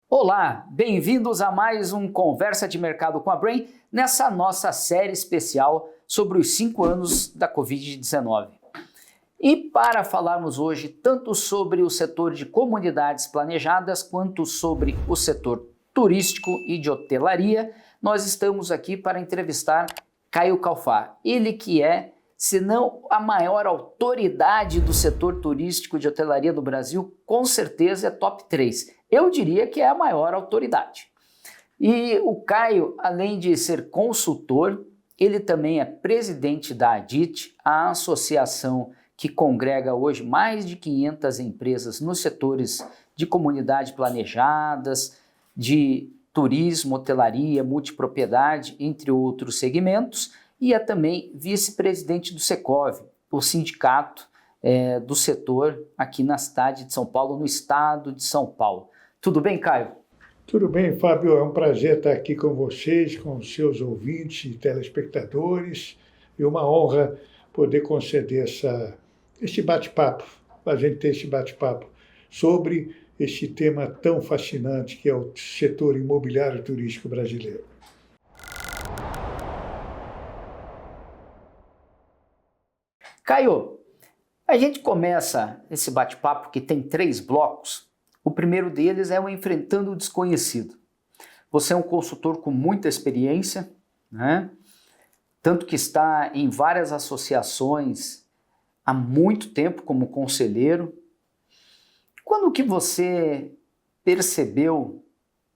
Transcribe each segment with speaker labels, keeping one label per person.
Speaker 1: Olá, bem-vindos a mais um Conversa de Mercado com a Brain, nessa nossa série especial sobre os 5 anos da Covid-19. E para falarmos hoje tanto sobre o setor de comunidades planejadas quanto sobre o setor turístico e de hotelaria, nós estamos aqui para entrevistar Caio Calfá, ele que é, se não a maior autoridade do setor turístico e de hotelaria do Brasil, com certeza é top 3. Eu diria que é a maior autoridade. E o Caio, além de ser consultor, ele também é presidente da ADIT, a associação que congrega hoje mais de 500 empresas nos setores de comunidade planejadas, de turismo, hotelaria, multipropriedade, entre outros segmentos, e é também vice-presidente do Secov, o sindicato do setor aqui na cidade de São Paulo, no estado de São Paulo. Tudo bem, Caio?
Speaker 2: Tudo bem, Fábio. É um prazer estar aqui com vocês, com os seus ouvintes e telespectadores. E uma honra poder conceder este bate-papo, a gente ter esse bate-papo sobre este tema tão fascinante que é o setor imobiliário turístico brasileiro.
Speaker 1: Caio, a gente começa esse bate-papo que tem 3 blocos. O primeiro deles é o Enfrentando o Desconhecido. Você é um consultor com muita experiência, né? Tanto que está em várias associações há muito tempo como conselheiro. Quando que você percebeu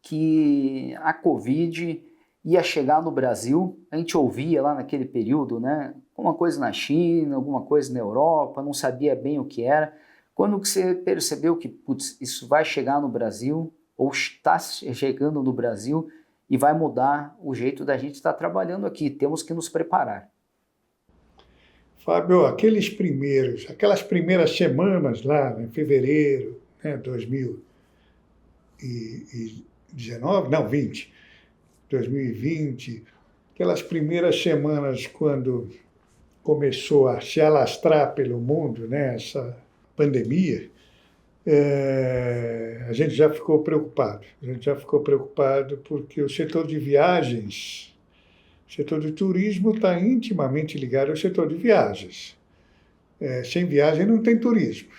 Speaker 1: que a Covid ia chegar no Brasil? A gente ouvia lá naquele período, né? Alguma coisa na China, alguma coisa na Europa, não sabia bem o que era. Quando que você percebeu que isso vai chegar no Brasil, ou está chegando no Brasil, e vai mudar o jeito da gente estar trabalhando aqui? Temos que nos preparar.
Speaker 2: Fábio, aquelas primeiras semanas lá, em fevereiro, né, 2019, não, 2020, aquelas primeiras semanas quando começou a se alastrar pelo mundo, né, essa pandemia, a gente já ficou preocupado. A gente já ficou preocupado porque o setor de viagens, o setor de turismo está intimamente ligado ao setor de viagens. Sem viagem não tem turismo.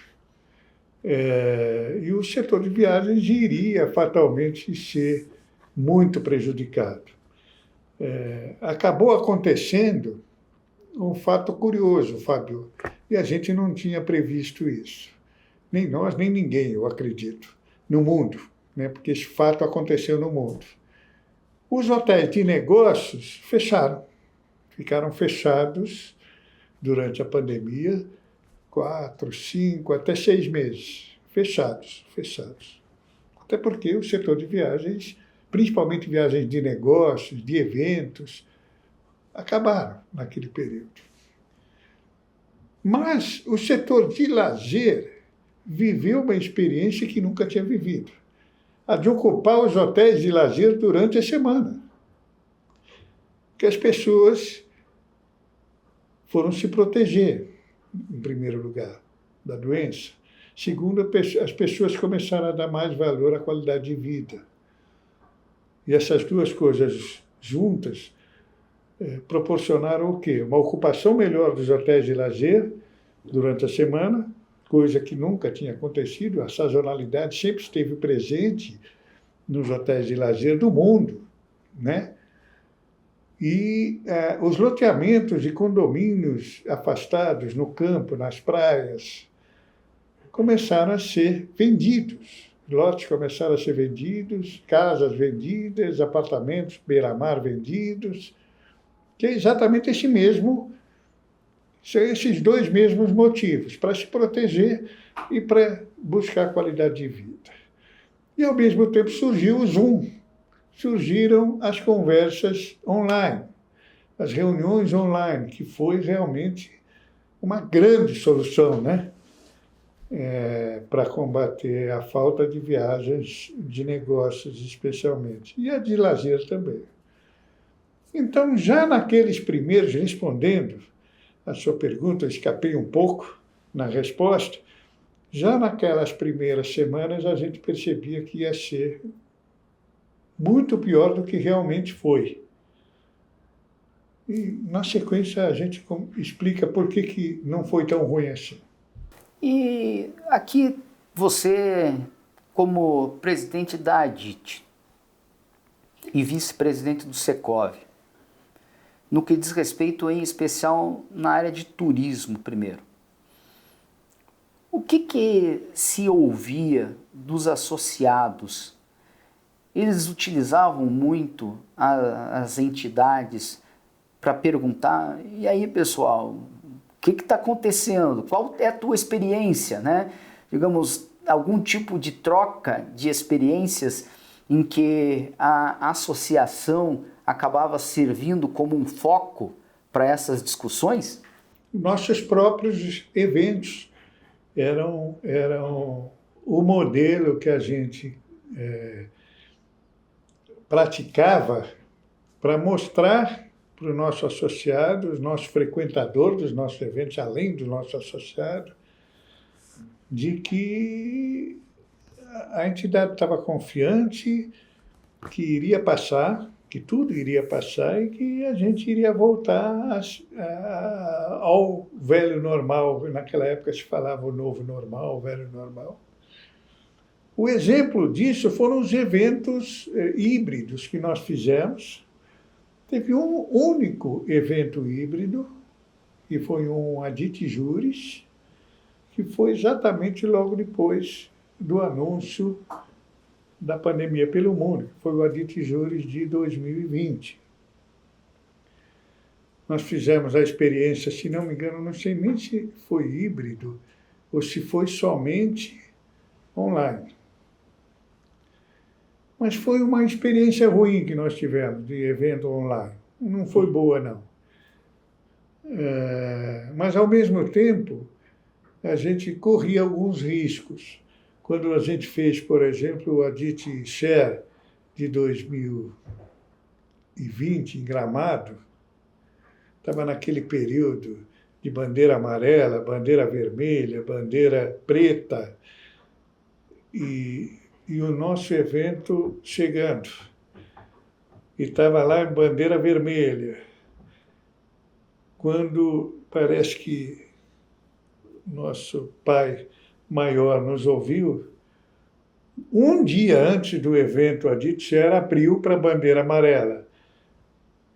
Speaker 2: E o setor de viagens iria fatalmente ser muito prejudicado. Acabou acontecendo um fato curioso, Fábio, e a gente não tinha previsto isso. Nem nós, nem ninguém, eu acredito, no mundo, né? Porque esse fato aconteceu no mundo. Os hotéis de negócios fecharam, ficaram fechados durante a pandemia, 4, 5, até 6 meses, fechados. Até porque o setor de viagens, principalmente viagens de negócios, de eventos, acabaram naquele período. Mas o setor de lazer viveu uma experiência que nunca tinha vivido. A de ocupar os hotéis de lazer durante a semana. Que as pessoas foram se proteger, em primeiro lugar, da doença. Segundo, as pessoas começaram a dar mais valor à qualidade de vida. E essas duas coisas juntas proporcionaram o quê? Uma ocupação melhor dos hotéis de lazer durante a semana, coisa que nunca tinha acontecido. A sazonalidade sempre esteve presente nos hotéis de lazer do mundo, né? E os loteamentos de condomínios afastados no campo, nas praias, começaram a ser vendidos. Lotes começaram a ser vendidos, casas vendidas, apartamentos beira-mar vendidos, que é exatamente esses 2 mesmos motivos, para se proteger e para buscar qualidade de vida. E, ao mesmo tempo, surgiu o Zoom, surgiram as conversas online, as reuniões online, que foi realmente uma grande solução, né? para combater a falta de viagens de negócios, especialmente, e a de lazer também. Então, já naqueles primeiros, respondendo a sua pergunta, eu escapei um pouco na resposta, já naquelas primeiras semanas a gente percebia que ia ser muito pior do que realmente foi. E, na sequência, a gente explica por que não foi tão ruim assim.
Speaker 1: E aqui você, como presidente da ADIT e vice-presidente do Secov, no que diz respeito em especial na área de turismo primeiro, o que se ouvia dos associados? Eles utilizavam muito as entidades para perguntar, e aí pessoal, o que está acontecendo? Qual é a tua experiência, né? Digamos, algum tipo de troca de experiências em que a associação acabava servindo como um foco para essas discussões?
Speaker 2: Nossos próprios eventos eram o modelo que a gente praticava para mostrar para o nosso associado, os nossos frequentadores dos nossos eventos, além do nosso associado, de que a entidade estava confiante que iria passar, que tudo iria passar e que a gente iria voltar ao velho normal. Naquela época se falava o novo normal, o velho normal. O exemplo disso foram os eventos híbridos que nós fizemos. Teve um único evento híbrido, que foi um ADIT Júris, que foi exatamente logo depois do anúncio da pandemia pelo mundo, que foi o ADIT Júris de 2020. Nós fizemos a experiência, se não me engano, não sei nem se foi híbrido ou se foi somente online. Mas foi uma experiência ruim que nós tivemos de evento online. Não foi boa, não. Mas, ao mesmo tempo, a gente corria alguns riscos. Quando a gente fez, por exemplo, o ADIT Share de 2020, em Gramado, estava naquele período de bandeira amarela, bandeira vermelha, bandeira preta, e o nosso evento chegando. E estava lá em bandeira vermelha, quando parece que nosso pai maior nos ouviu, um dia antes do evento, a ADIT abriu para a bandeira amarela.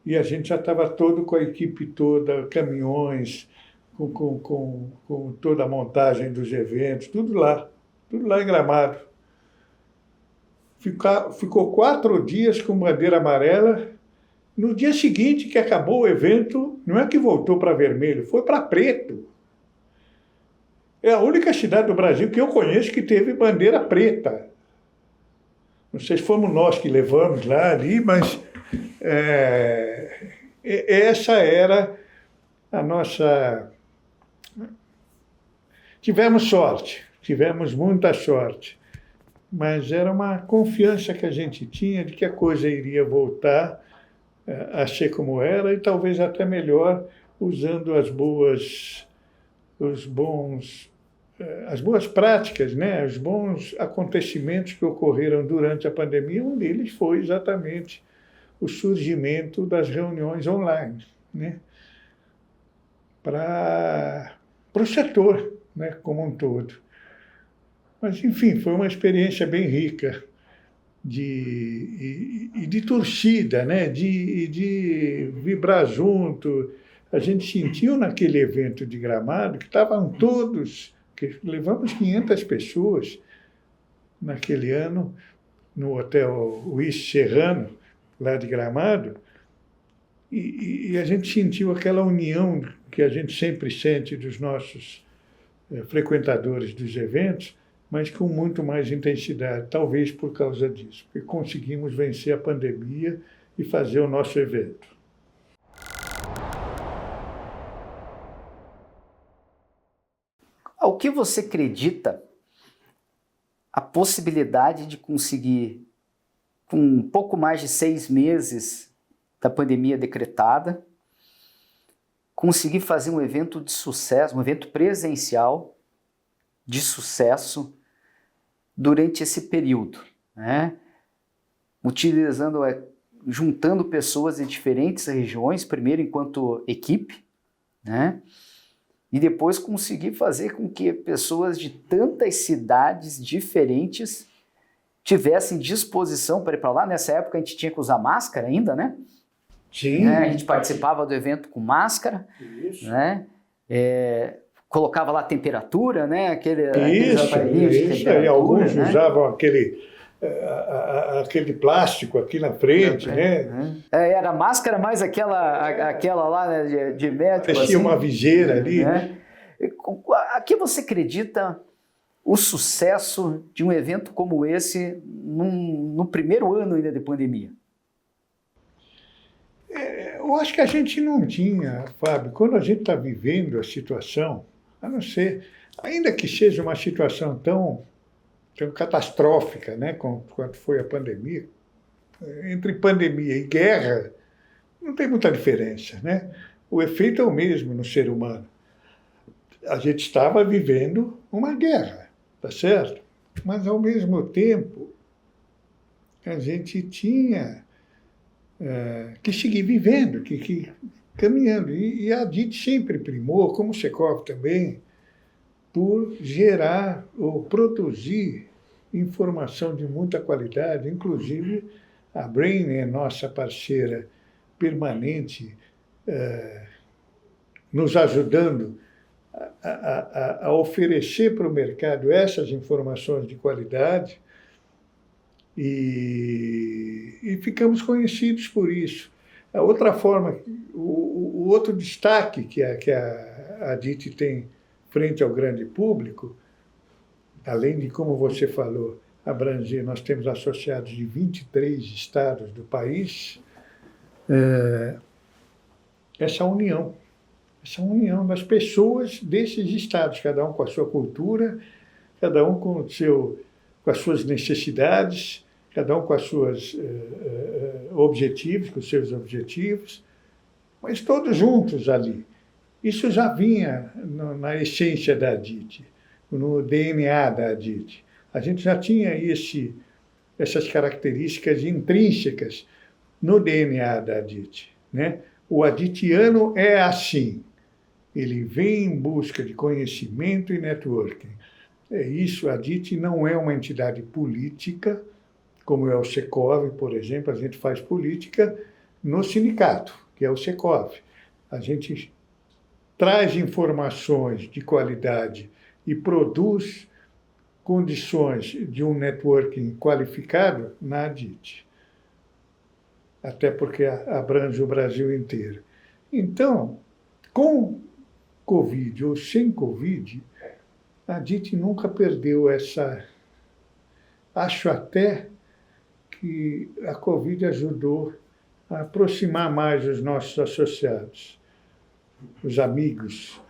Speaker 2: E a gente já estava todo com a equipe toda, caminhões, com toda a montagem dos eventos, tudo lá em Gramado. Ficou 4 dias com bandeira amarela. No dia seguinte que acabou o evento, não é que voltou para vermelho, foi para preto. É a única cidade do Brasil que eu conheço que teve bandeira preta. Não sei se fomos nós que levamos lá ali, mas essa era a nossa... Tivemos sorte, tivemos muita sorte, mas era uma confiança que a gente tinha de que a coisa iria voltar a ser como era e talvez até melhor, usando as boas práticas, né? Os bons acontecimentos que ocorreram durante a pandemia. Um deles foi exatamente o surgimento das reuniões online, né? Para o setor, né? Como um todo. Mas, enfim, foi uma experiência bem rica de torcida, né? De vibrar junto. A gente sentiu naquele evento de Gramado que estavam todos... Levamos 500 pessoas naquele ano no Hotel Uísque Serrano, lá de Gramado, e a gente sentiu aquela união que a gente sempre sente dos nossos frequentadores dos eventos, mas com muito mais intensidade, talvez por causa disso, porque conseguimos vencer a pandemia e fazer o nosso evento.
Speaker 1: Ao que você acredita a possibilidade de conseguir, com um pouco mais de 6 meses da pandemia decretada, conseguir fazer um evento de sucesso, um evento presencial de sucesso durante esse período, né? Juntando pessoas de diferentes regiões, primeiro enquanto equipe, né? E depois conseguir fazer com que pessoas de tantas cidades diferentes tivessem disposição para ir para lá. Nessa época a gente tinha que usar máscara ainda, né?
Speaker 2: Sim.
Speaker 1: A gente participava do evento com máscara,
Speaker 2: Isso.
Speaker 1: né? Colocava lá a temperatura, né? Aqueles
Speaker 2: Isso,
Speaker 1: aparelhinhos de temperatura,
Speaker 2: e alguns
Speaker 1: né?
Speaker 2: usavam aquele plástico aqui na frente, né?
Speaker 1: Era máscara mais aquela lá, né, de médico.
Speaker 2: Parecia
Speaker 1: assim,
Speaker 2: uma viseira ali.
Speaker 1: né? A que você acredita o sucesso de um evento como esse no primeiro ano ainda de pandemia?
Speaker 2: Eu acho que a gente não tinha, Fábio, quando a gente está vivendo a situação, a não ser, ainda que seja uma situação tão catastrófica, né, quanto foi a pandemia, entre pandemia e guerra, não tem muita diferença, né? O efeito é o mesmo no ser humano. A gente estava vivendo uma guerra, tá certo? Mas, ao mesmo tempo, a gente tinha que seguir vivendo, que caminhando. E a DIT sempre primou, como o Secov também, por gerar ou produzir informação de muita qualidade. Inclusive, a Brain é nossa parceira permanente, nos ajudando a oferecer para o mercado essas informações de qualidade, e ficamos conhecidos por isso. A outra forma, o outro destaque que a DIT tem frente ao grande público, além de, como você falou, abranger, nós temos associados de 23 estados do país, essa união das pessoas desses estados, cada um com a sua cultura, cada um com as suas necessidades, cada um com as suas objetivos, com os seus objetivos, mas todos juntos ali. Isso já vinha na essência da DIT, no DNA da DIT. A gente já tinha essas características intrínsecas no DNA da DIT, né? O aditiano é assim, ele vem em busca de conhecimento e networking. É isso, a DIT não é uma entidade política, como é o Secov, por exemplo. A gente faz política no sindicato, que é o Secov. A gente traz informações de qualidade e produz condições de um networking qualificado na DIT, até porque abrange o Brasil inteiro. Então, com Covid ou sem Covid, a DIT nunca perdeu essa... Acho até que a Covid ajudou a aproximar mais os nossos associados, os amigos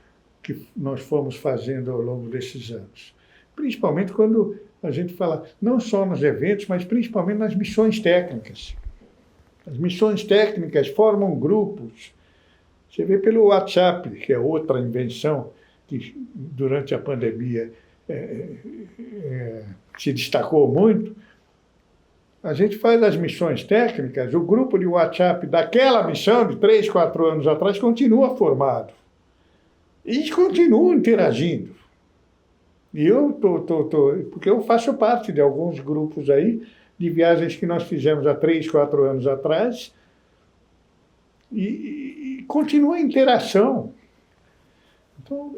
Speaker 2: que nós fomos fazendo ao longo desses anos. Principalmente quando a gente fala, não só nos eventos, mas principalmente nas missões técnicas. As missões técnicas formam grupos. Você vê pelo WhatsApp, que é outra invenção que durante a pandemia se destacou muito. A gente faz as missões técnicas, o grupo de WhatsApp daquela missão de 3, 4 anos atrás continua formado. E continuam interagindo. E eu porque eu faço parte de alguns grupos aí, de viagens que nós fizemos há 3, 4 anos atrás, e continua a interação. Então,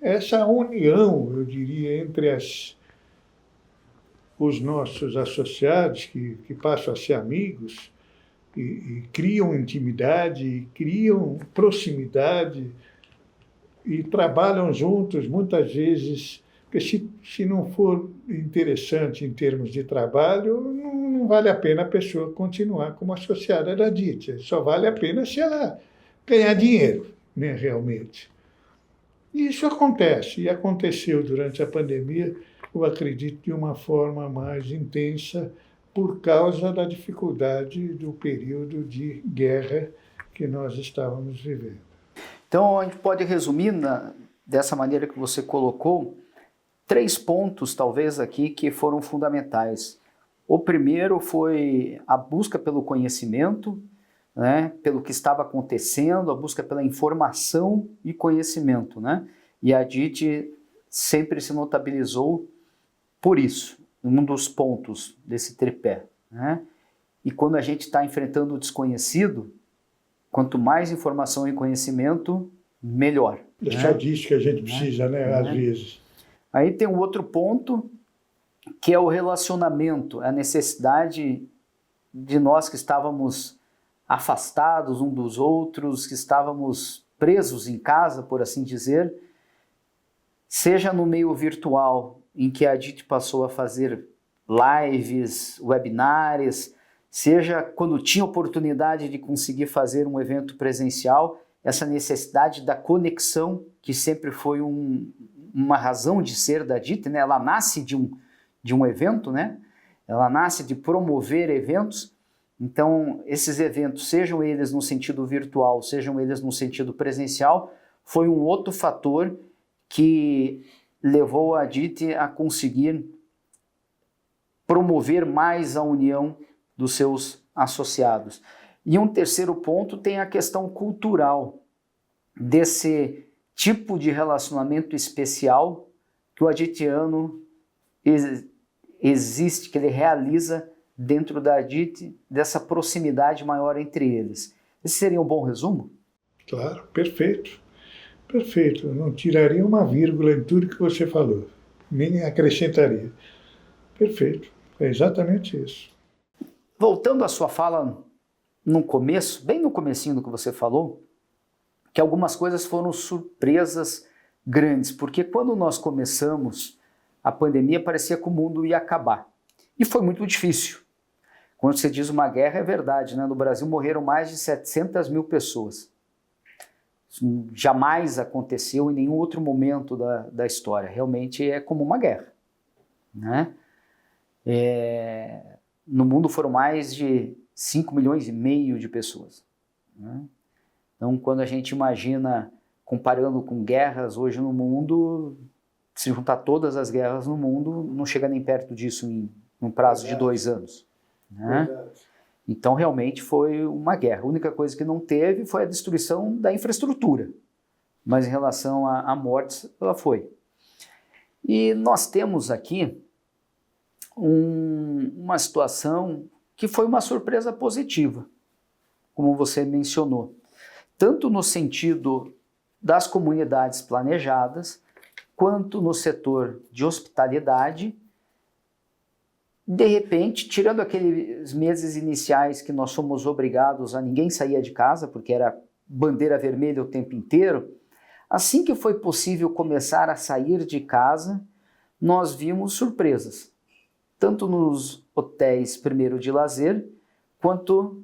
Speaker 2: essa união, eu diria, entre os nossos associados, que passam a ser amigos, e criam intimidade, e criam proximidade, e trabalham juntos, muitas vezes, porque se não for interessante em termos de trabalho, não vale a pena a pessoa continuar como associada da DIT. Só vale a pena se ela ganhar dinheiro, né, realmente. E isso acontece, e aconteceu durante a pandemia, eu acredito, de uma forma mais intensa, por causa da dificuldade do período de guerra que nós estávamos vivendo.
Speaker 1: Então, a gente pode resumir dessa maneira que você colocou, 3 pontos, talvez, aqui que foram fundamentais. O primeiro foi a busca pelo conhecimento, né, pelo que estava acontecendo, a busca pela informação e conhecimento, né? E a DIT sempre se notabilizou por isso, um dos pontos desse tripé, né? E quando a gente está enfrentando o desconhecido, quanto mais informação e conhecimento, melhor.
Speaker 2: Deixar disso que a gente precisa, né? Às vezes.
Speaker 1: Aí tem um outro ponto, que é o relacionamento, a necessidade de nós que estávamos afastados um dos outros, que estávamos presos em casa, por assim dizer, seja no meio virtual, em que a DIT passou a fazer lives, webinars, seja quando tinha oportunidade de conseguir fazer um evento presencial, essa necessidade da conexão, que sempre foi uma razão de ser da DIT, né? Ela nasce de um evento, né? Ela nasce de promover eventos. Então, esses eventos, sejam eles no sentido virtual, sejam eles no sentido presencial, foi um outro fator que levou a DIT a conseguir promover mais a união dos seus associados. E um terceiro ponto tem a questão cultural desse tipo de relacionamento especial que o aditiano existe, que ele realiza dentro da DIT, dessa proximidade maior entre eles. Esse seria um bom resumo?
Speaker 2: Claro, perfeito. Perfeito. Eu não tiraria uma vírgula em tudo que você falou, nem acrescentaria. Perfeito. É exatamente isso.
Speaker 1: Voltando à sua fala no começo, bem no comecinho do que você falou, que algumas coisas foram surpresas grandes, porque quando nós começamos a pandemia parecia que o mundo ia acabar. E foi muito difícil. Quando você diz uma guerra, é verdade, né? No Brasil morreram mais de 700 mil pessoas. Isso jamais aconteceu em nenhum outro momento da história. Realmente é como uma guerra, né? No mundo foram mais de 5 milhões e meio de pessoas, né? Então, quando a gente imagina, comparando com guerras hoje no mundo, se juntar todas as guerras no mundo, não chega nem perto disso em um prazo de 2 anos, né? Então, realmente foi uma guerra. A única coisa que não teve foi a destruição da infraestrutura, mas em relação a mortes, ela foi. E nós temos aqui uma situação que foi uma surpresa positiva, como você mencionou, tanto no sentido das comunidades planejadas, quanto no setor de hospitalidade. De repente, tirando aqueles meses iniciais que nós fomos obrigados a ninguém sair de casa, porque era bandeira vermelha o tempo inteiro, assim que foi possível começar a sair de casa, nós vimos surpresas, tanto nos hotéis, primeiro de lazer, quanto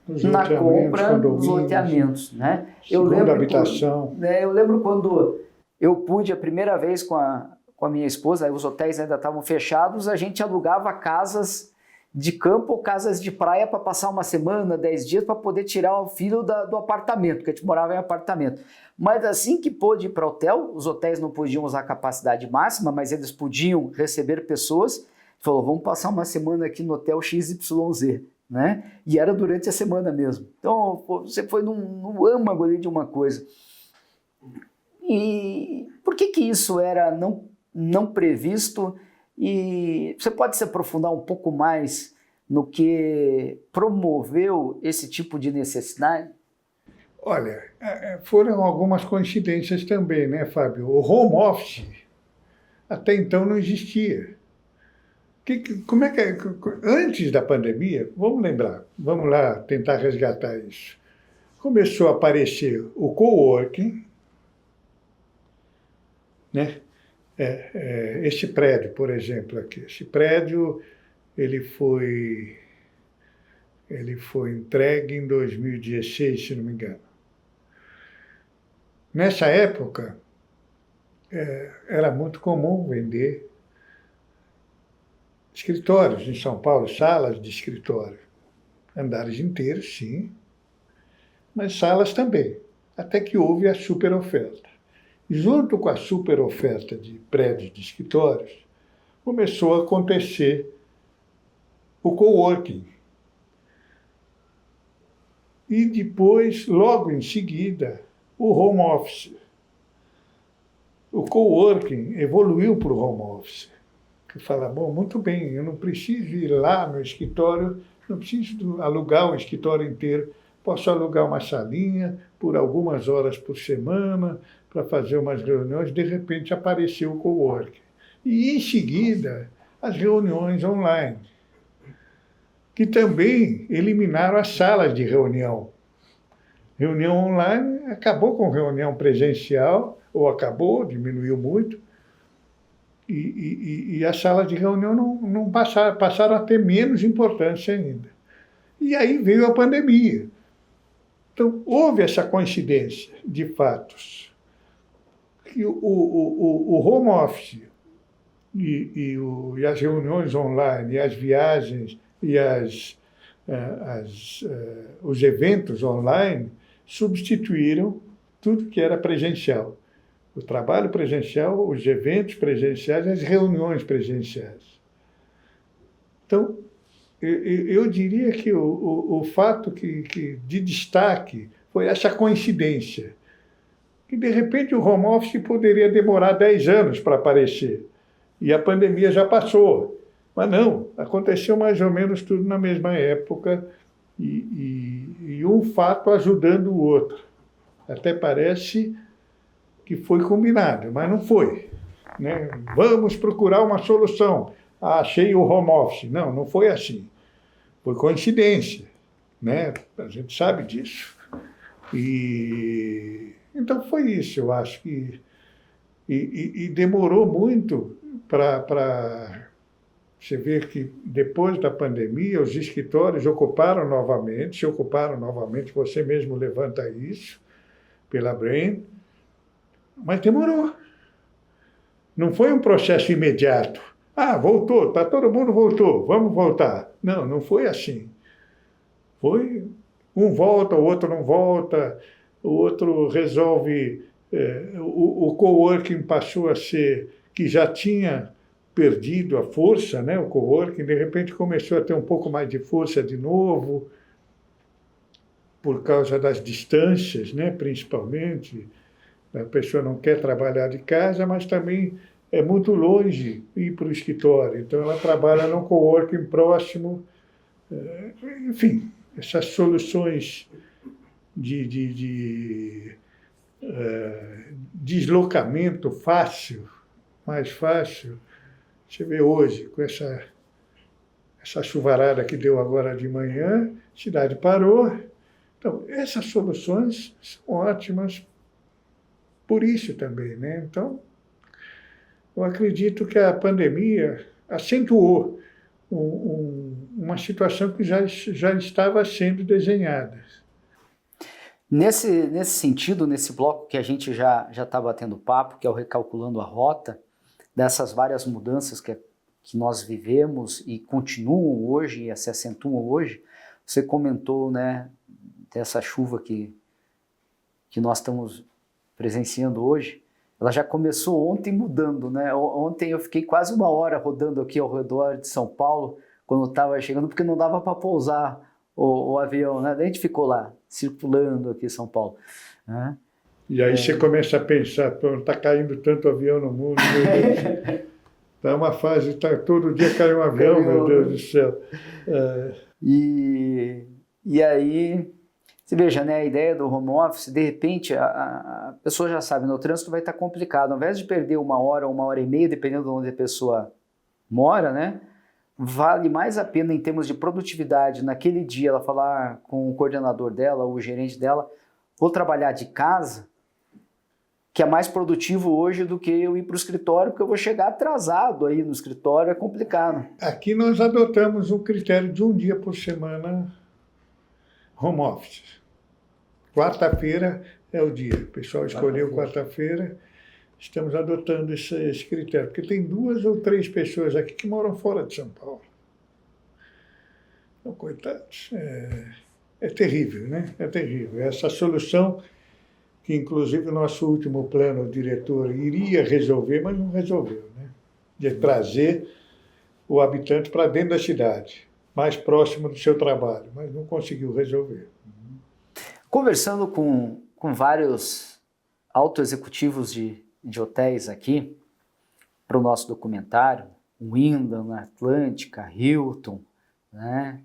Speaker 1: na compra dos loteamentos, né?
Speaker 2: Segunda habitação.
Speaker 1: Eu lembro quando eu pude a primeira vez com a minha esposa, aí os hotéis ainda estavam fechados, a gente alugava casas de campo ou casas de praia para passar uma semana, 10 dias, para poder tirar o filho do apartamento, porque a gente morava em apartamento. Mas assim que pôde ir para hotel, os hotéis não podiam usar a capacidade máxima, mas eles podiam receber pessoas. Falou, vamos passar uma semana aqui no hotel XYZ, né? E era durante a semana mesmo. Então, você foi no âmago ali de uma coisa. E por que isso era não previsto? E você pode se aprofundar um pouco mais no que promoveu esse tipo de necessidade?
Speaker 2: Olha, foram algumas coincidências também, né, Fábio? O home office até então não existia. Como é que é? Antes da pandemia, vamos lembrar, vamos lá tentar resgatar isso. Começou a aparecer o coworking, né? Este prédio, por exemplo, aqui. Esse prédio ele foi entregue em 2016, se não me engano. Nessa época, era muito comum vender escritórios em São Paulo, salas de escritório. Andares inteiros, sim, mas salas também. Até que houve a superoferta. Junto com a superoferta de prédios de escritórios, começou a acontecer o coworking. E depois, logo em seguida, o home office. O coworking evoluiu para o home office. Que fala, bom, muito bem, eu não preciso ir lá no escritório, não preciso alugar o escritório inteiro, posso alugar uma salinha por algumas horas por semana para fazer umas reuniões. De repente apareceu o coworking. E em seguida, as reuniões online, que também eliminaram as salas de reunião. Reunião online acabou com reunião presencial, ou acabou, diminuiu muito, e as salas de reunião não passaram a ter menos importância ainda. E aí veio a pandemia. Então, houve essa coincidência de fatos, que o home office e as reuniões online, e as viagens, e os eventos online substituíram tudo que era presencial. O trabalho presencial, os eventos presenciais, as reuniões presenciais. Então, eu diria que o fato de destaque foi essa coincidência, que de repente o home office poderia demorar 10 anos para aparecer, e a pandemia já passou. Mas não, aconteceu mais ou menos tudo na mesma época, e um fato ajudando o outro. Até parece que foi combinado, mas não foi, né? Vamos procurar uma solução. Achei o home office. Não foi assim. Foi coincidência, né? A gente sabe disso. Então foi isso, eu acho que... E demorou muito para você ver que depois da pandemia os escritórios se ocuparam novamente, você mesmo levanta isso pela Brain, mas demorou. Não foi um processo imediato. Voltou, todo mundo voltou, vamos voltar. Não foi assim. Foi um volta, o outro não volta, o outro resolve... o coworking passou a ser, que já tinha perdido a força, né? O coworking, de repente, começou a ter um pouco mais de força de novo, por causa das distâncias, né? Principalmente. A pessoa não quer trabalhar de casa, mas também é muito longe ir para o escritório. Então, ela trabalha num coworking próximo. Enfim, essas soluções de deslocamento fácil, mais fácil. Você vê hoje, com essa chuvarada que deu agora de manhã, a cidade parou. Então, essas soluções são ótimas por isso também, né? Então, eu acredito que a pandemia acentuou uma situação que já estava sendo desenhada.
Speaker 1: Nesse sentido, nesse bloco que a gente já está batendo papo, que é o Recalculando a Rota, dessas várias mudanças que nós vivemos e continuam hoje e se acentuam hoje, você comentou, né, dessa chuva que nós estamos presenciando hoje. Ela já começou ontem mudando, né? Ontem eu fiquei quase uma hora rodando aqui ao redor de São Paulo, quando estava chegando, porque não dava para pousar o avião, né? Daí a gente ficou lá, circulando aqui em São Paulo, né?
Speaker 2: E aí você começa a pensar, está caindo tanto avião no mundo, está uma fase, todo dia cai um avião, meu Deus do céu.
Speaker 1: E aí, você veja, né, a ideia do home office, de repente, a pessoa já sabe, no trânsito vai estar complicado, ao invés de perder uma hora e meia, dependendo de onde a pessoa mora, né, vale mais a pena em termos de produtividade, naquele dia ela falar com o coordenador dela, o gerente dela, vou trabalhar de casa, que é mais produtivo hoje do que eu ir para o escritório, porque eu vou chegar atrasado aí no escritório, é complicado.
Speaker 2: Aqui nós adotamos um critério de um dia por semana home office. Quarta-feira é o dia. O pessoal escolheu quarta-feira estamos adotando esse critério, porque tem 2 ou 3 pessoas aqui que moram fora de São Paulo. Então, coitados, é terrível, né? É terrível. Essa solução que, inclusive, o nosso último plano diretor iria resolver, mas não resolveu, né? De trazer o habitante para dentro da cidade, mais próximo do seu trabalho, mas não conseguiu resolver.
Speaker 1: Conversando com vários altos executivos de hotéis aqui, para o nosso documentário, Wyndham, Atlântica, Hilton, né?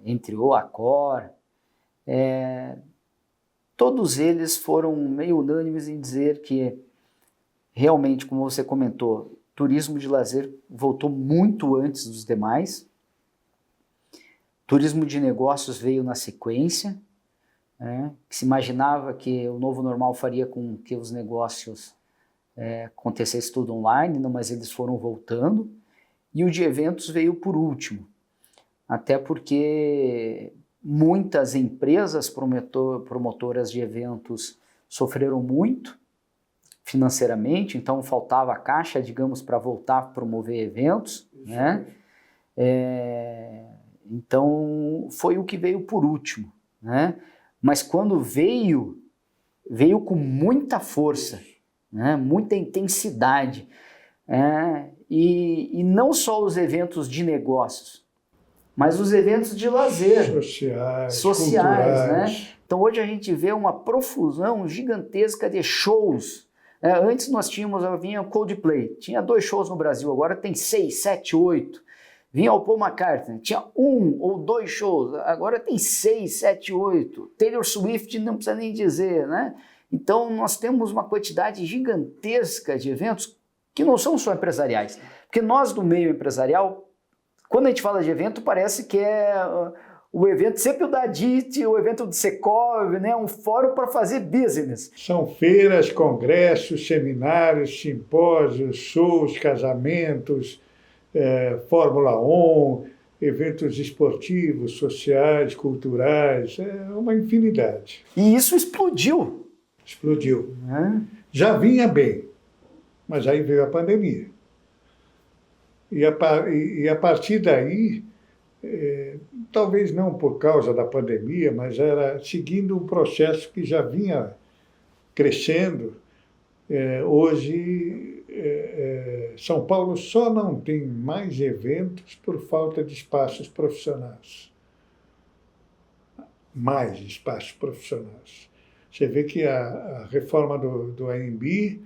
Speaker 1: Entre o Accor, todos eles foram meio unânimes em dizer que realmente, como você comentou, turismo de lazer voltou muito antes dos demais, turismo de negócios veio na sequência, que se imaginava que o novo normal faria com que os negócios acontecesse tudo online, não, mas eles foram voltando, e o de eventos veio por último, até porque muitas empresas promotoras de eventos sofreram muito financeiramente, então faltava caixa, digamos, para voltar a promover eventos, né? Então foi o que veio por último, né? Mas quando veio com muita força, né? Muita intensidade, e não só os eventos de negócios, mas os eventos de lazer, sociais, né? Então hoje a gente vê uma profusão gigantesca de shows. Antes nós vinha o Coldplay, tinha 2 shows no Brasil, agora tem 6, 7, 8. Vinha o Paul McCartney, tinha 1 ou 2 shows, agora tem 6, 7, 8. Taylor Swift não precisa nem dizer, né? Então nós temos uma quantidade gigantesca de eventos que não são só empresariais. Porque nós do meio empresarial, quando a gente fala de evento, parece que é o evento sempre o da DIT, o evento do Secov, né? Um fórum para fazer business.
Speaker 2: São feiras, congressos, seminários, simpósios, shows, casamentos, Fórmula 1, eventos esportivos, sociais, culturais, uma infinidade.
Speaker 1: E isso explodiu.
Speaker 2: Explodiu. Já vinha bem, mas aí veio a pandemia. E a partir daí, talvez não por causa da pandemia, mas era seguindo um processo que já vinha crescendo. Hoje, São Paulo só não tem mais eventos por falta de espaços profissionais. Mais espaços profissionais. Você vê que a reforma do AMB,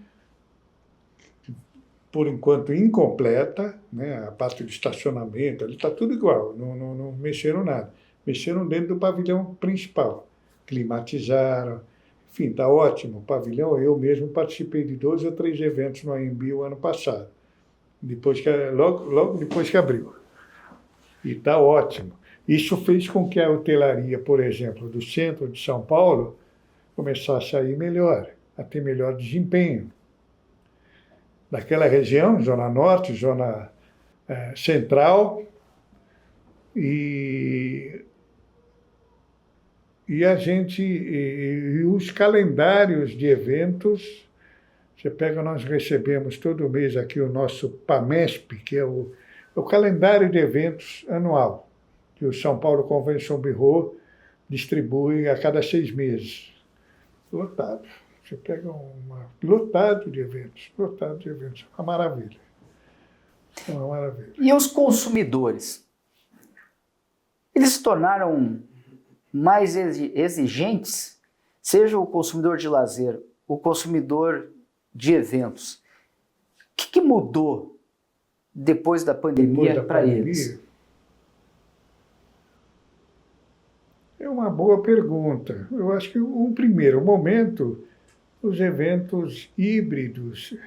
Speaker 2: por enquanto incompleta, né? A parte do estacionamento, ali está tudo igual, não mexeram nada. Mexeram dentro do pavilhão principal, climatizaram, enfim, está ótimo o pavilhão. Eu mesmo participei de 2 ou 3 eventos no AMB o ano passado, logo depois que abriu. E está ótimo. Isso fez com que a hotelaria, por exemplo, do centro de São Paulo, começasse a ir melhor, a ter melhor desempenho. Daquela região, Zona Norte, Zona Central, e os calendários de eventos. Você pega, nós recebemos todo mês aqui o nosso PAMESP, que é o calendário de eventos anual, que o São Paulo Convention Bureau distribui a cada 6 meses. Lotado. Você pega lotado de eventos, uma maravilha. Uma maravilha.
Speaker 1: E os consumidores? Eles se tornaram mais exigentes, seja o consumidor de lazer, o consumidor de eventos. O que mudou depois da pandemia para eles?
Speaker 2: É uma boa pergunta. Eu acho que o primeiro momento, os eventos híbridos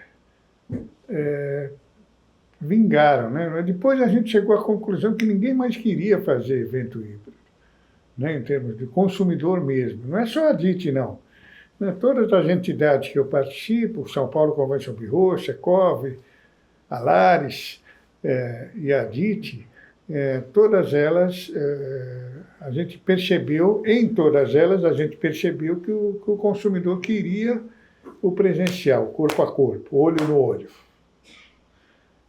Speaker 2: vingaram, né? Depois a gente chegou à conclusão que ninguém mais queria fazer evento híbrido, né? Em termos de consumidor mesmo. Não é só a DIT, não. Todas as entidades que eu participo, São Paulo Convention Bureau, Secov, Alaris e a DIT, todas elas, a gente percebeu que o consumidor queria o presencial, corpo a corpo, olho no olho.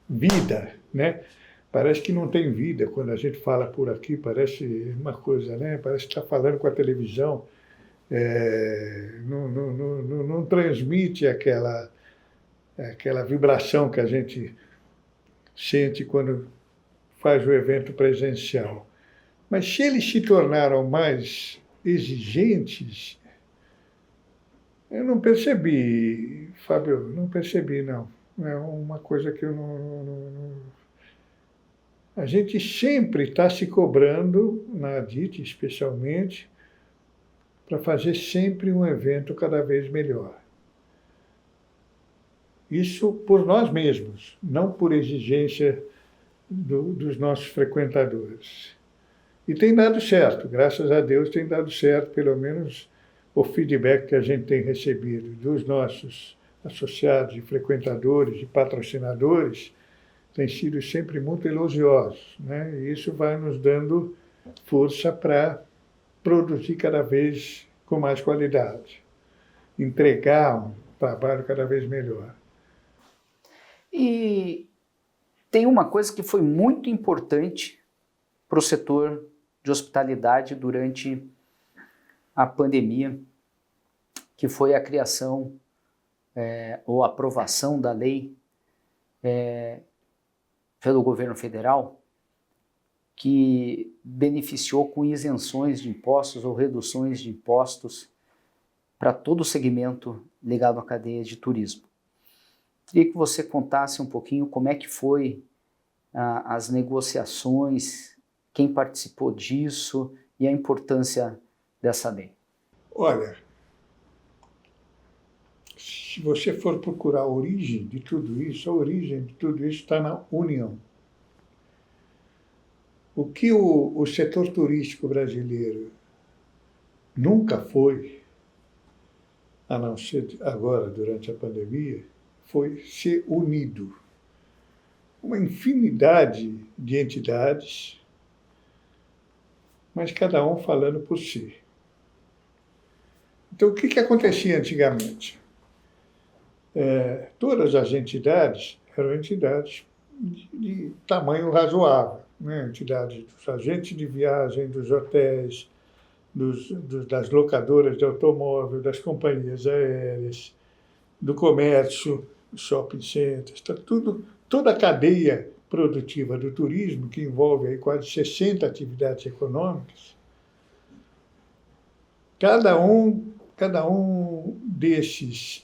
Speaker 2: Vida, né? Parece que não tem vida quando a gente fala por aqui, parece uma coisa, né? Parece que está falando com a televisão. Não transmite aquela vibração que a gente sente quando faz o evento presencial. Mas se eles se tornaram mais exigentes, eu não percebi, Fábio, não percebi, não. É uma coisa que eu não. A gente sempre está se cobrando, na ADIT especialmente, para fazer sempre um evento cada vez melhor. Isso por nós mesmos, não por exigência dos nossos frequentadores. E tem dado certo, graças a Deus tem dado certo, pelo menos o feedback que a gente tem recebido dos nossos associados e frequentadores e patrocinadores tem sido sempre muito elogiosos, né? E isso vai nos dando força para produzir cada vez com mais qualidade, entregar um trabalho cada vez melhor.
Speaker 1: E tem uma coisa que foi muito importante para o setor de hospitalidade durante a pandemia, que foi a criação ou aprovação da lei pelo governo federal, que beneficiou com isenções de impostos ou reduções de impostos para todo o segmento ligado à cadeia de turismo. Queria que você contasse um pouquinho como é que foi as negociações, quem participou disso e a importância dessa lei.
Speaker 2: Olha, se você for procurar a origem de tudo isso, a origem de tudo isso está na União. O que o setor turístico brasileiro nunca foi, a não ser agora, durante a pandemia, foi ser unido. Uma infinidade de entidades, mas cada um falando por si. Então, o que acontecia antigamente? Todas as entidades eram entidades de tamanho razoável, né? Entidades dos agentes de viagem, dos hotéis, das locadoras de automóvel, das companhias aéreas, do comércio, shopping centers, toda a cadeia produtiva do turismo, que envolve aí quase 60 atividades econômicas, cada um desses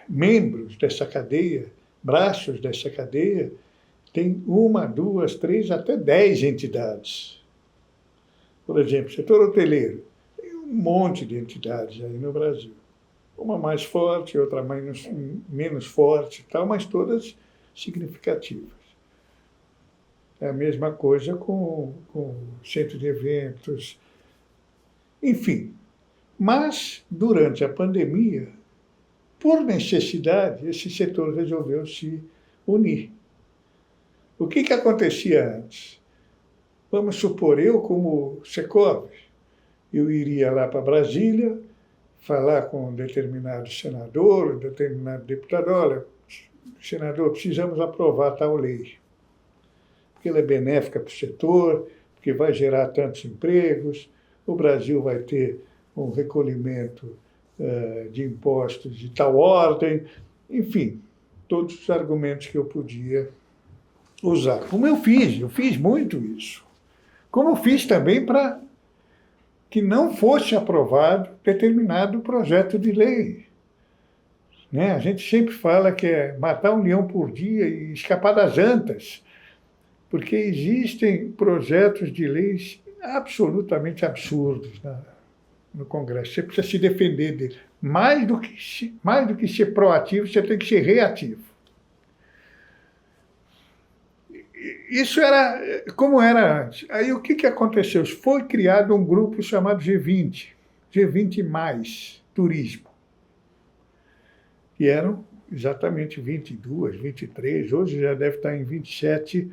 Speaker 2: membros dessa cadeia, braços dessa cadeia, tem 1, 2, 3, até 10 entidades. Por exemplo, setor hoteleiro, tem um monte de entidades aí no Brasil. Uma mais forte, outra menos forte, tal, mas todas significativas. É a mesma coisa com centro de eventos, enfim. Mas, durante a pandemia, por necessidade, esse setor resolveu se unir. O que acontecia antes? Vamos supor, eu como Secov, eu iria lá para Brasília, falar com um determinado senador, um determinado deputado, olha, senador, precisamos aprovar tal lei, porque ela é benéfica para o setor, porque vai gerar tantos empregos, o Brasil vai ter um recolhimento de impostos de tal ordem, enfim, todos os argumentos que eu podia usar. Como eu fiz muito isso. Como eu fiz também para que não fosse aprovado determinado projeto de lei. Né? A gente sempre fala que é matar um leão por dia e escapar das antas, porque existem projetos de leis absolutamente absurdos no Congresso. Você precisa se defender dele. Mais do que ser proativo, você tem que ser reativo. Isso era como era antes. Aí o que aconteceu? Foi criado um grupo chamado G20, G20+, turismo. E eram exatamente 22, 23, hoje já deve estar em 27,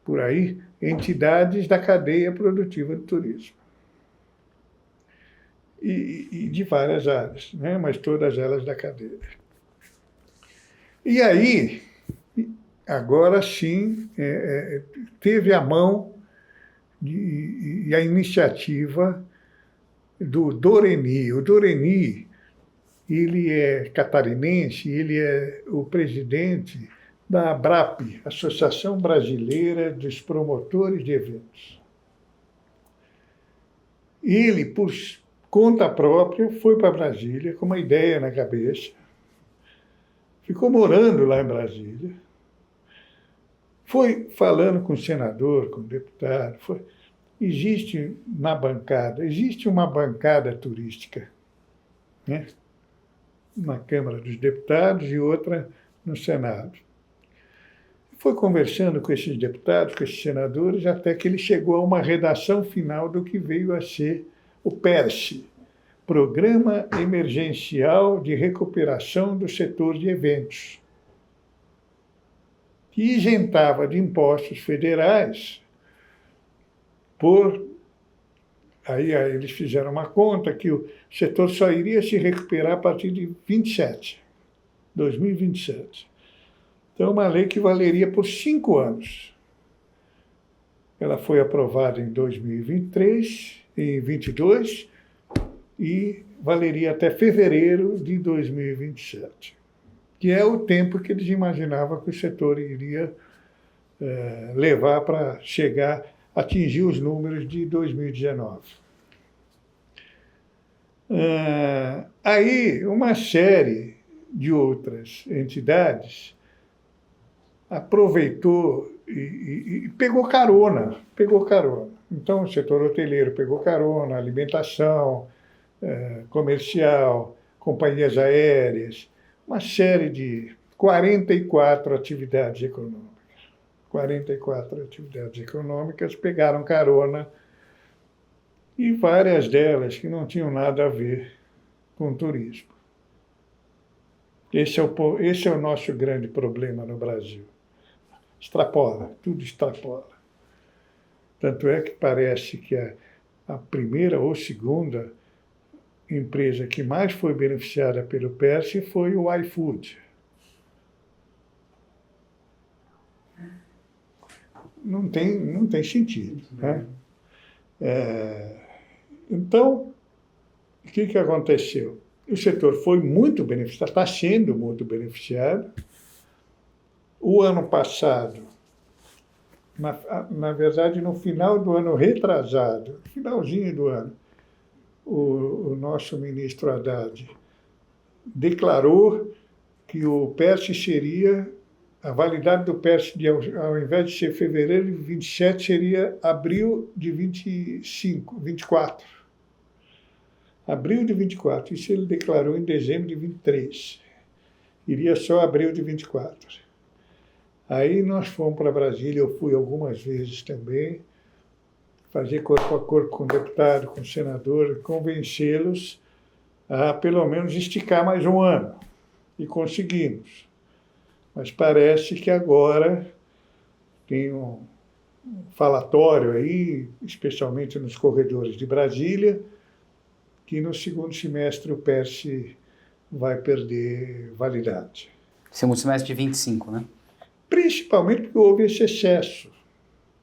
Speaker 2: por aí, entidades da cadeia produtiva do turismo. e de várias áreas, né? Mas todas elas da cadeia. E aí, agora sim, teve a mão e a iniciativa do Doreni. O Doreni, ele é catarinense, ele é o presidente da ABRAP, Associação Brasileira dos Promotores de Eventos. Ele, por conta própria, foi para Brasília com uma ideia na cabeça, ficou morando lá em Brasília, foi falando com o senador, com o deputado. Existe uma bancada turística, né? Na Câmara dos Deputados e outra no Senado. Foi conversando com esses deputados, com esses senadores, até que ele chegou a uma redação final do que veio a ser o PERSE, Programa Emergencial de Recuperação do Setor de Eventos, que isentava de impostos federais Aí eles fizeram uma conta que o setor só iria se recuperar a partir de 2027. Então, uma lei que valeria por 5 anos. Ela foi aprovada em 2023, em 2022, e valeria até fevereiro de 2027, que é o tempo que eles imaginavam que o setor iria levar para atingir os números de 2019. Aí, uma série de outras entidades aproveitou e pegou carona. Então, o setor hoteleiro pegou carona, alimentação, comercial, companhias aéreas, uma série de 44 atividades econômicas. 44 atividades econômicas pegaram carona, e várias delas que não tinham nada a ver com turismo. Esse é o nosso grande problema no Brasil. Tudo extrapola. Tanto é que parece que a primeira ou segunda empresa que mais foi beneficiada pelo PERSE foi o iFood. Não tem sentido, né? Então, o que aconteceu? O setor foi muito beneficiado, está sendo muito beneficiado. O ano passado, na verdade, no final do ano retrasado, finalzinho do ano, o nosso ministro Haddad declarou que o PERSE seria, a validade do PERSE, ao invés de ser fevereiro de 27, seria abril de 24. Abril de 24. Isso ele declarou em dezembro de 23. Iria só abril de 24. Aí nós fomos para Brasília, eu fui algumas vezes também, fazer corpo a corpo com o deputado, com o senador, convencê-los a pelo menos esticar mais um ano. E conseguimos. Mas parece que agora tem um falatório aí, especialmente nos corredores de Brasília, que no segundo semestre o PERSE vai perder validade.
Speaker 1: Segundo semestre de 25, né?
Speaker 2: Principalmente porque houve esse excesso.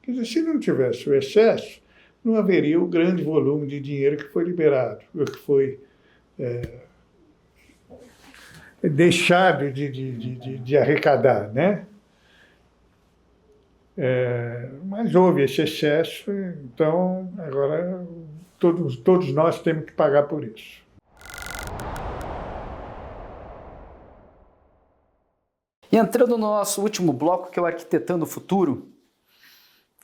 Speaker 2: Quer dizer, se não tivesse o excesso, não haveria o grande volume de dinheiro que foi liberado, que foi deixado de arrecadar, né? Mas houve esse excesso, então agora todos nós temos que pagar por isso.
Speaker 1: E entrando no nosso último bloco, que é o Arquitetando o Futuro,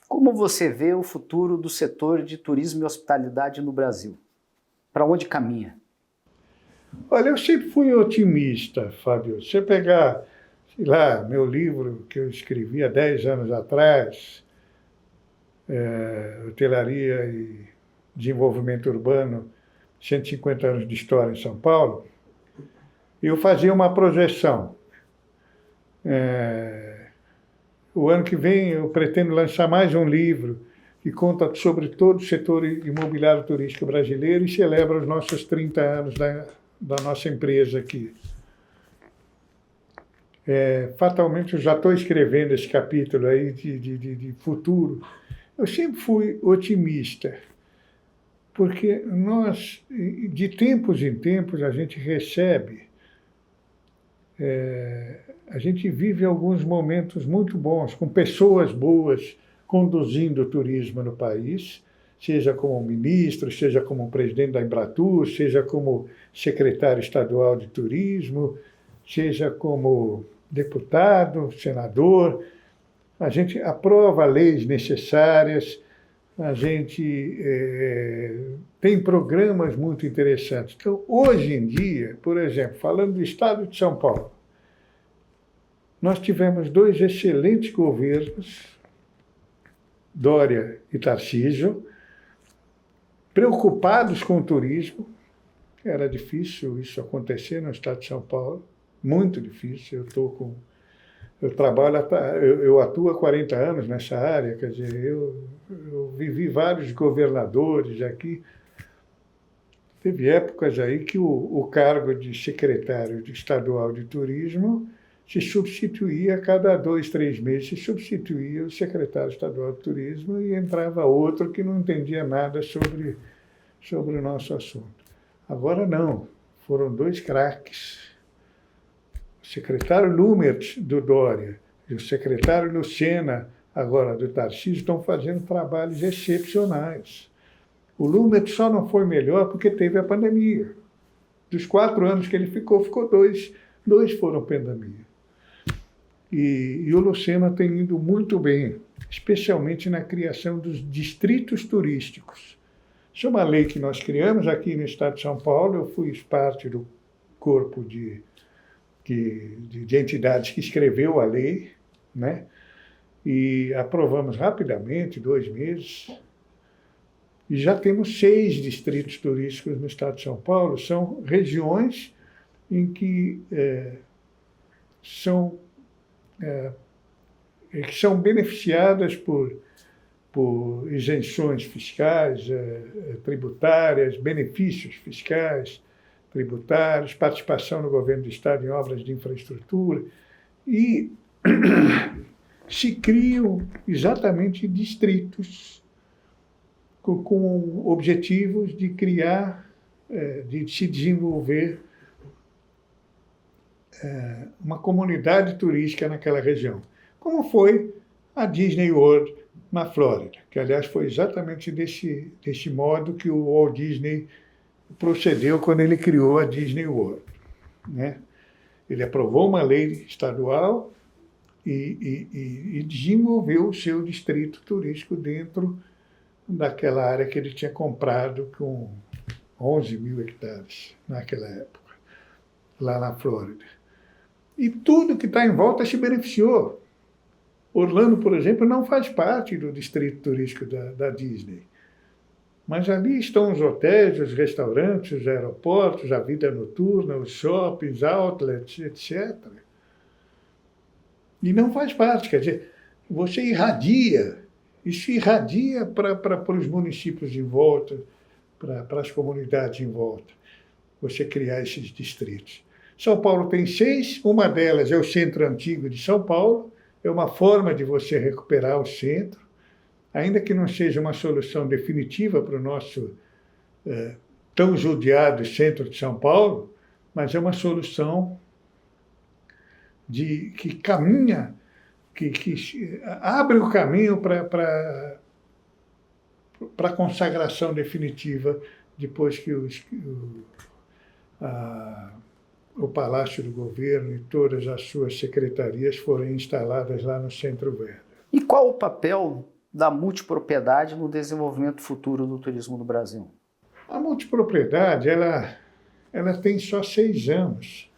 Speaker 1: como você vê o futuro do setor de turismo e hospitalidade no Brasil? Para onde caminha?
Speaker 2: Olha, eu sempre fui otimista, Fábio. Se você pegar, sei lá, meu livro que eu escrevi há 10 anos atrás, Hotelaria e Desenvolvimento Urbano, 150 anos de história em São Paulo, eu fazia uma projeção. O ano que vem eu pretendo lançar mais um livro que conta sobre todo o setor imobiliário turístico brasileiro e celebra os nossos 30 anos da nossa empresa aqui. Fatalmente, eu já estou escrevendo esse capítulo aí de futuro. Eu sempre fui otimista, porque nós, de tempos em tempos, a gente recebe, a gente vive alguns momentos muito bons, com pessoas boas conduzindo o turismo no país, seja como ministro, seja como presidente da Embratur, seja como secretário estadual de turismo, seja como deputado, senador. A gente aprova leis necessárias, a gente tem programas muito interessantes. Então, hoje em dia, por exemplo, falando do estado de São Paulo, nós tivemos 2 excelentes governos, Dória e Tarcísio, preocupados com o turismo. Era difícil isso acontecer no estado de São Paulo, muito difícil. Eu atuo há 40 anos nessa área, quer dizer, eu vivi vários governadores aqui. Teve épocas aí que o cargo de secretário estadual de turismo se substituía a cada 2, 3 meses, se substituía o secretário estadual de turismo e entrava outro que não entendia nada sobre o nosso assunto. Agora não, foram 2 craques. O secretário Lumert, do Dória, e o secretário Lucena, agora do Tarcísio, estão fazendo trabalhos excepcionais. O Lumert só não foi melhor porque teve a pandemia. Dos 4 anos que ele ficou 2 foram pandemia. E o Lucena tem ido muito bem, especialmente na criação dos distritos turísticos. Isso é uma lei que nós criamos aqui no estado de São Paulo. Eu fui parte do corpo de entidades que escreveu a lei, né? E aprovamos rapidamente, 2 meses. E já temos 6 distritos turísticos no estado de São Paulo. São regiões em que são beneficiadas por isenções fiscais, tributárias, benefícios fiscais, tributários, participação no governo do estado em obras de infraestrutura, e se criam exatamente distritos com objetivos de criar, de se desenvolver uma comunidade turística naquela região, como foi a Disney World na Flórida, que, aliás, foi exatamente desse modo que o Walt Disney procedeu quando ele criou a Disney World, né? Ele aprovou uma lei estadual e desenvolveu o seu distrito turístico dentro daquela área que ele tinha comprado com 11 mil hectares naquela época, lá na Flórida. E tudo que está em volta se beneficiou. Orlando, por exemplo, não faz parte do distrito turístico da Disney. Mas ali estão os hotéis, os restaurantes, os aeroportos, a vida noturna, os shoppings, outlets, etc. E não faz parte, quer dizer, você irradia, isso irradia para os municípios em volta, para as comunidades em volta, você criar esses distritos. São Paulo tem 6, uma delas é o Centro Antigo de São Paulo, é uma forma de você recuperar o centro, ainda que não seja uma solução definitiva para o nosso tão judiado centro de São Paulo, mas é uma solução que caminha, que abre o caminho para a consagração definitiva depois que o Palácio do Governo e todas as suas secretarias forem instaladas lá no Centro Velho.
Speaker 1: E qual o papel da multipropriedade no desenvolvimento futuro do turismo do Brasil?
Speaker 2: A multipropriedade, ela tem só 6 anos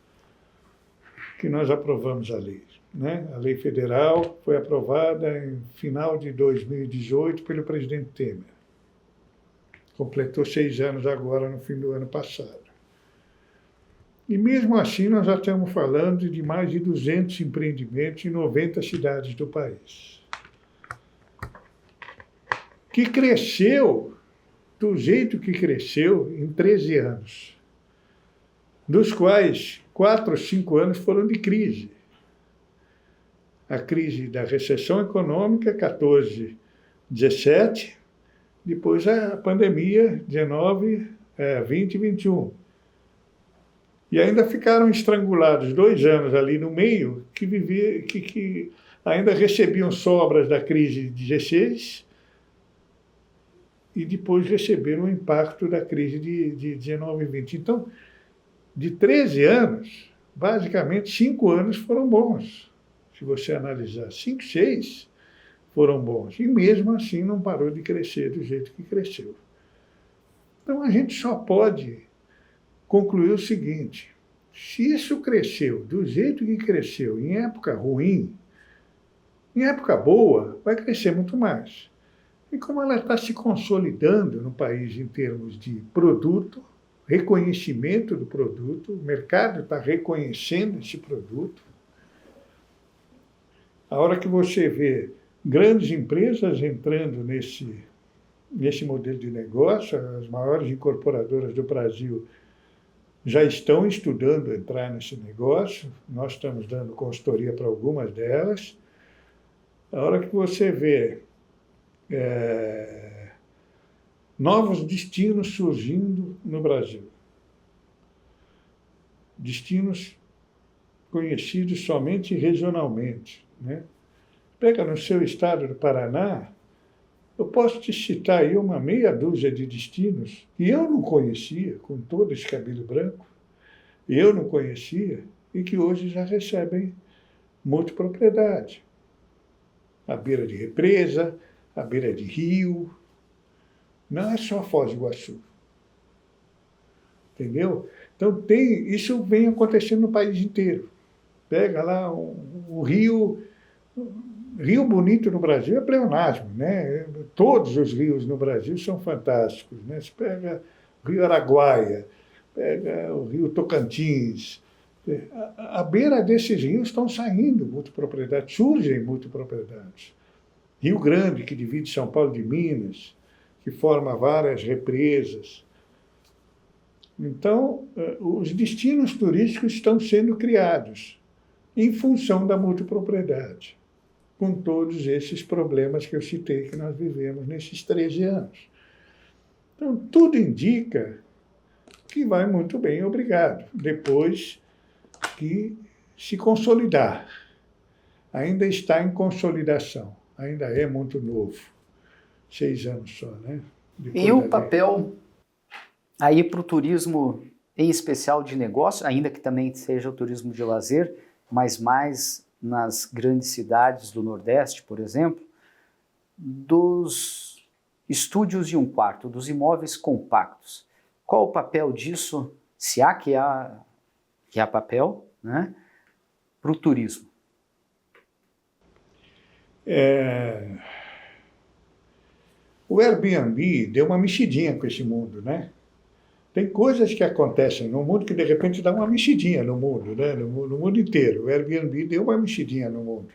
Speaker 2: que nós aprovamos a lei, né? A lei federal foi aprovada em final de 2018 pelo presidente Temer. Completou 6 anos agora, no fim do ano passado. E mesmo assim, nós já estamos falando de mais de 200 empreendimentos em 90 cidades do país. O que cresceu do jeito que cresceu em 13 anos, dos quais 4 ou 5 anos foram de crise. A crise da recessão econômica, 14, 17, depois a pandemia, 19, 20 e 21. E ainda ficaram estrangulados 2 anos ali no meio, que ainda recebiam sobras da crise de 16 e depois receberam o impacto da crise de 19 e 20. Então, de 13 anos, basicamente 5 anos foram bons. Se você analisar, 5, 6 foram bons. E mesmo assim não parou de crescer do jeito que cresceu. Então a gente só pode concluir o seguinte: se isso cresceu do jeito que cresceu em época ruim, em época boa vai crescer muito mais. E como ela está se consolidando no país em termos de produto, reconhecimento do produto, o mercado está reconhecendo esse produto. A hora que você vê grandes empresas entrando nesse modelo de negócio, as maiores incorporadoras do Brasil já estão estudando entrar nesse negócio, nós estamos dando consultoria para algumas delas. A hora que você vê novos destinos surgindo no Brasil, destinos conhecidos somente regionalmente, né? Pega no seu estado do Paraná, eu posso te citar aí uma meia dúzia de destinos que eu não conhecia, com todo esse cabelo branco, eu não conhecia, e que hoje já recebem multipropriedade. À beira de represa, à beira de rio. Não é só Foz do Iguaçu. Entendeu? Então, isso vem acontecendo no país inteiro. Pega lá o rio bonito no Brasil é pleonasmo, né? Todos os rios no Brasil são fantásticos, né? Você pega o Rio Araguaia, pega o Rio Tocantins. À beira desses rios estão saindo multipropriedades, surgem multipropriedades. Rio Grande, que divide São Paulo de Minas, que forma várias represas. Então, os destinos turísticos estão sendo criados em função da multipropriedade, com todos esses problemas que eu citei que nós vivemos nesses 13 anos. Então, tudo indica que vai muito bem, obrigado, depois que se consolidar. Ainda está em consolidação, ainda é muito novo. 6 anos só, né? Depois
Speaker 1: e o papel aí para o turismo, em especial de negócio, ainda que também seja o turismo de lazer, mas mais nas grandes cidades do Nordeste, por exemplo, dos estúdios de 1 quarto, dos imóveis compactos. Qual o papel disso, se há que há papel, né, para o turismo?
Speaker 2: O Airbnb deu uma mexidinha com esse mundo, né? Tem coisas que acontecem no mundo que, de repente, dá uma mexidinha no mundo, né? No mundo inteiro. O Airbnb deu uma mexidinha no mundo.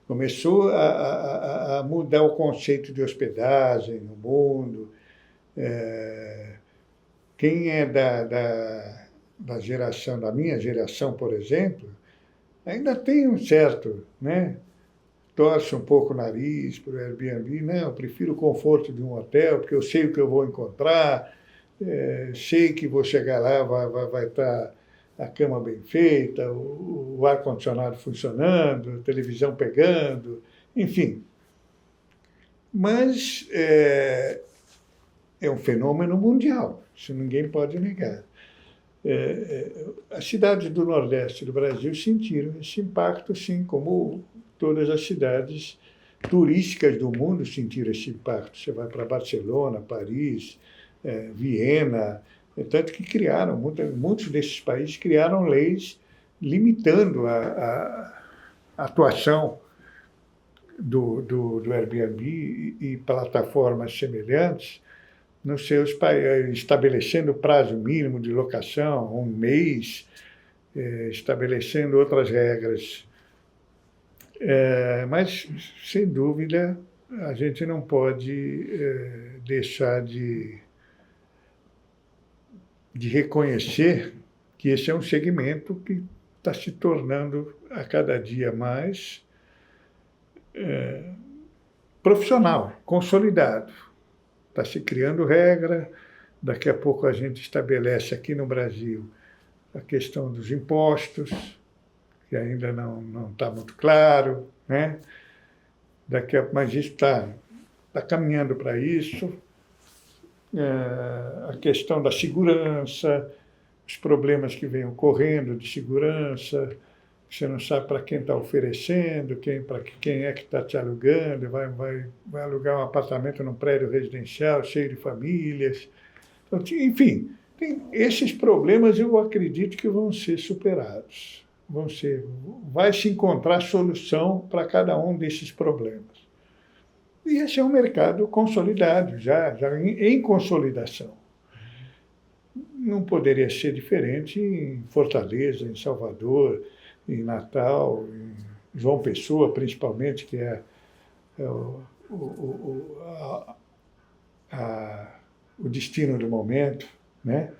Speaker 2: Começou a mudar o conceito de hospedagem no mundo. Quem é da geração, da minha geração, por exemplo, ainda tem um certo, né? Torce um pouco o nariz para o Airbnb. Não, eu prefiro o conforto de um hotel, porque eu sei o que eu vou encontrar. Sei que vou chegar lá, vai estar a cama bem feita, o ar-condicionado funcionando, a televisão pegando, enfim. Mas é um fenômeno mundial, isso ninguém pode negar. As cidades do Nordeste do Brasil sentiram esse impacto, sim, como todas as cidades turísticas do mundo sentiram esse impacto. Você vai para Barcelona, Paris, Viena, tanto que criaram, muitos desses países criaram leis limitando a atuação do Airbnb e plataformas semelhantes nos seus países, estabelecendo prazo mínimo de locação, 1 mês, estabelecendo outras regras. Mas, sem dúvida, a gente não pode deixar de reconhecer que esse é um segmento que está se tornando a cada dia mais profissional, consolidado. Está se criando regra, daqui a pouco a gente estabelece aqui no Brasil a questão dos impostos, que ainda não está muito claro, né? Mas está caminhando para isso. A questão da segurança, os problemas que vêm ocorrendo de segurança, você não sabe para quem está oferecendo, para quem é que está te alugando, vai alugar um apartamento num prédio residencial cheio de famílias. Então, enfim, esses problemas eu acredito que vão ser superados. Vai se encontrar solução para cada um desses problemas. E esse é um mercado consolidado, já em consolidação. Não poderia ser diferente em Fortaleza, em Salvador, em Natal, em João Pessoa, principalmente, que é o destino do momento, né?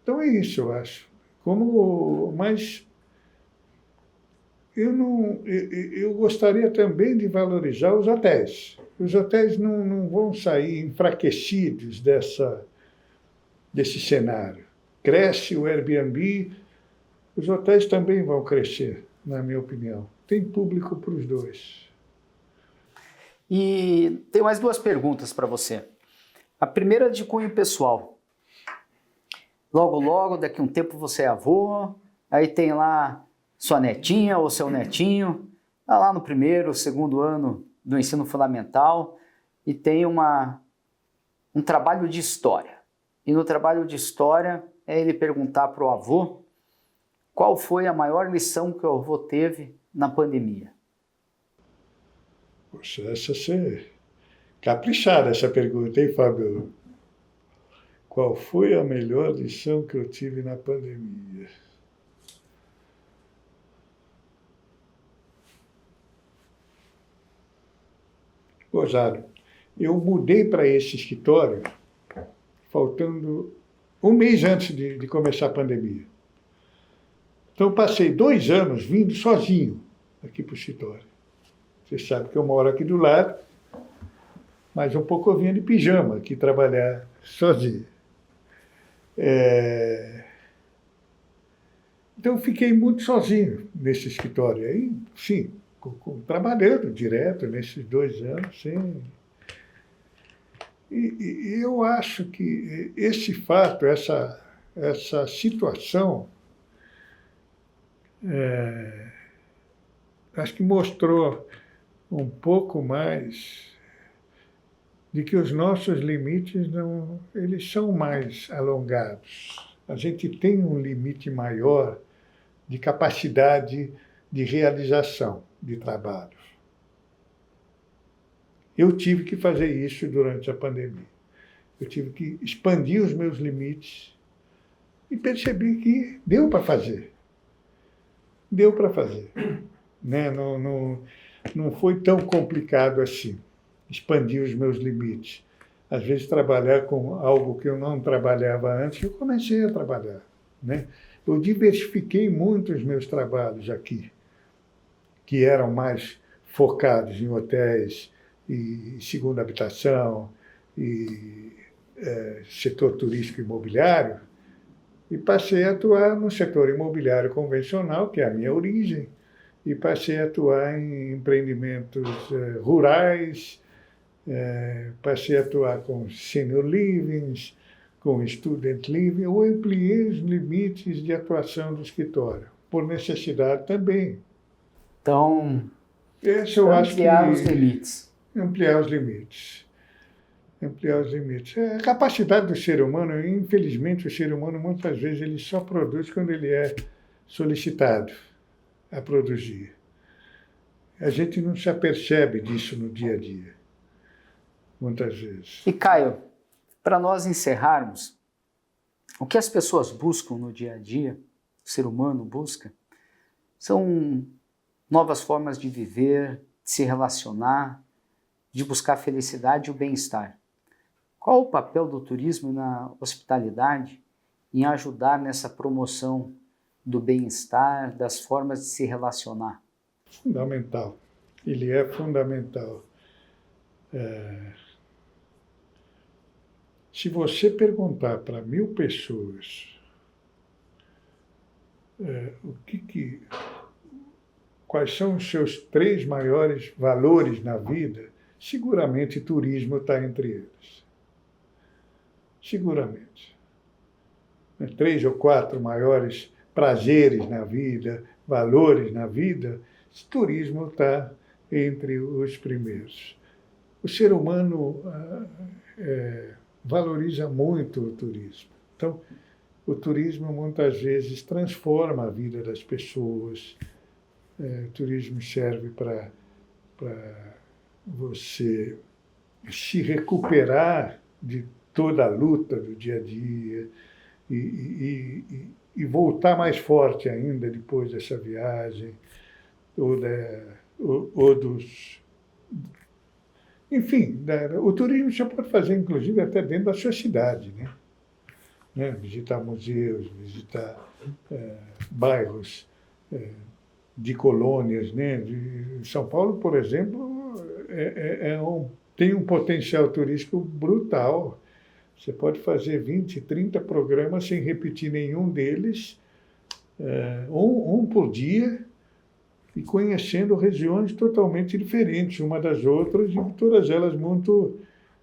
Speaker 2: Então é isso, eu acho. Mas eu gostaria também de valorizar os hotéis. Os hotéis não vão sair enfraquecidos desse cenário. Cresce o Airbnb, os hotéis também vão crescer, na minha opinião. Tem público para os dois.
Speaker 1: E tenho mais duas perguntas para você. A primeira é de cunho pessoal. Logo, daqui a um tempo você é avô, aí tem lá sua netinha ou seu netinho, tá lá no primeiro, segundo ano do ensino fundamental e tem um trabalho de história. E no trabalho de história é ele perguntar para o avô qual foi a maior lição que o avô teve na pandemia.
Speaker 2: Poxa, caprichada essa pergunta, hein, Fábio? Qual foi a melhor lição que eu tive na pandemia? Gozado. Eu mudei para esse escritório faltando um mês antes de começar a pandemia. Então, eu passei 2 anos vindo sozinho aqui para o escritório. Você sabe que eu moro aqui do lado, mas um pouco eu vinha de pijama aqui trabalhar sozinho. Então, eu fiquei muito sozinho nesse escritório. Aí, sim, trabalhando direto nesses 2 anos, sim. E eu acho que esse fato, essa situação, acho que mostrou um pouco mais de que os nossos limites eles são mais alongados. A gente tem um limite maior de capacidade de realização de trabalho. Eu tive que fazer isso durante a pandemia. Eu tive que expandir os meus limites e percebi que deu para fazer. Deu para fazer. Né? Não foi tão complicado assim, expandir os meus limites. Às vezes, trabalhar com algo que eu não trabalhava antes, eu comecei a trabalhar. Né? Eu diversifiquei muito os meus trabalhos aqui, que eram mais focados em hotéis, e segunda habitação, e setor turístico imobiliário, e passei a atuar no setor imobiliário convencional, que é a minha origem, e passei a atuar em empreendimentos rurais, passei a atuar com senior livings, com student living, eu ampliei os limites de atuação do escritório, por necessidade também.
Speaker 1: Então,
Speaker 2: eu acho que
Speaker 1: ampliar os limites.
Speaker 2: Ampliar os limites. Ampliar os limites. A capacidade do ser humano, infelizmente, o ser humano, muitas vezes, ele só produz quando ele é solicitado a produzir. A gente não se apercebe disso no dia a dia, muitas vezes.
Speaker 1: E, Caio, para nós encerrarmos, o que as pessoas buscam no dia a dia, o ser humano busca, são novas formas de viver, de se relacionar, de buscar a felicidade e o bem-estar. Qual o papel do turismo na hospitalidade em ajudar nessa promoção do bem-estar, das formas de se relacionar?
Speaker 2: Fundamental. Ele é fundamental. Se você perguntar para 1000 pessoas quais são os seus 3 maiores valores na vida, seguramente turismo está entre eles. Seguramente. 3 ou 4 maiores prazeres na vida, valores na vida, turismo está entre os primeiros. O ser humano valoriza muito o turismo. Então, o turismo muitas vezes transforma a vida das pessoas. O turismo serve para você se recuperar de toda a luta do dia a dia e voltar mais forte ainda depois dessa viagem, enfim, o turismo você pode fazer, inclusive, até dentro da sua cidade, né? Visitar museus, visitar bairros de colônias, né? São Paulo, por exemplo, tem um potencial turístico brutal. Você pode fazer 20, 30 programas sem repetir nenhum deles, um por dia, e conhecendo regiões totalmente diferentes uma das outras, e todas elas muito,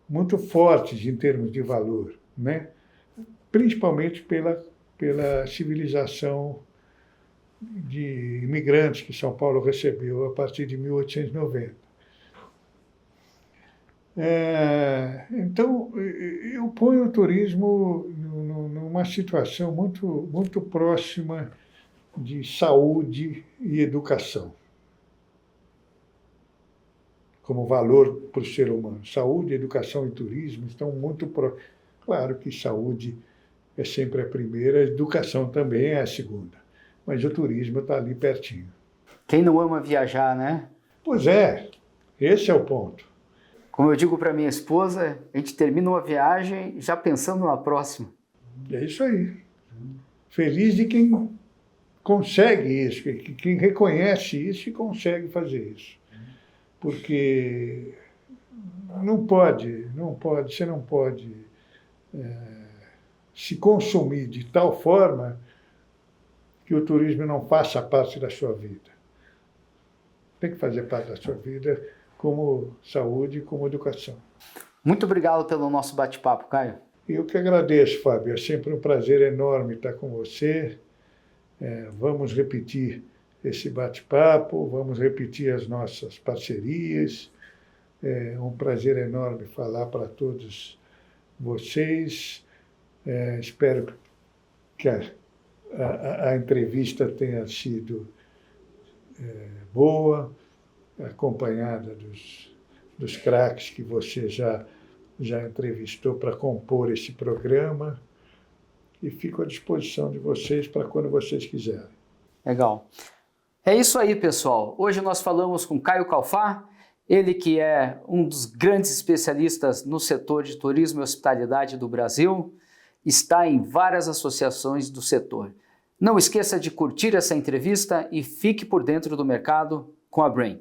Speaker 2: muito fortes em termos de valor, né? Principalmente pela civilização de imigrantes que São Paulo recebeu a partir de 1890. Então, eu ponho o turismo numa situação muito, muito próxima de saúde e educação, como valor para o ser humano. Saúde, educação e turismo estão muito próximos. Claro que saúde é sempre a primeira, a educação também é a segunda, mas o turismo está ali pertinho.
Speaker 1: Quem não ama viajar, né?
Speaker 2: Pois é, esse é o ponto.
Speaker 1: Como eu digo para minha esposa, a gente termina uma viagem já pensando na próxima.
Speaker 2: É isso aí. Feliz de quem consegue isso, quem reconhece isso e consegue fazer isso. Porque você não pode se consumir de tal forma que o turismo não faça parte da sua vida. Tem que fazer parte da sua vida como saúde e como educação.
Speaker 1: Muito obrigado pelo nosso bate-papo, Caio.
Speaker 2: Eu que agradeço, Fábio. É sempre um prazer enorme estar com você. Vamos repetir esse bate-papo, vamos repetir as nossas parcerias. É um prazer enorme falar para todos vocês. Espero que a entrevista tenha sido boa, acompanhada dos craques que você já entrevistou para compor esse programa, e fico à disposição de vocês para quando vocês quiserem.
Speaker 1: Legal. É isso aí, pessoal. Hoje nós falamos com Caio Calfá, ele que é um dos grandes especialistas no setor de turismo e hospitalidade do Brasil, está em várias associações do setor. Não esqueça de curtir essa entrevista e fique por dentro do mercado com a Brain.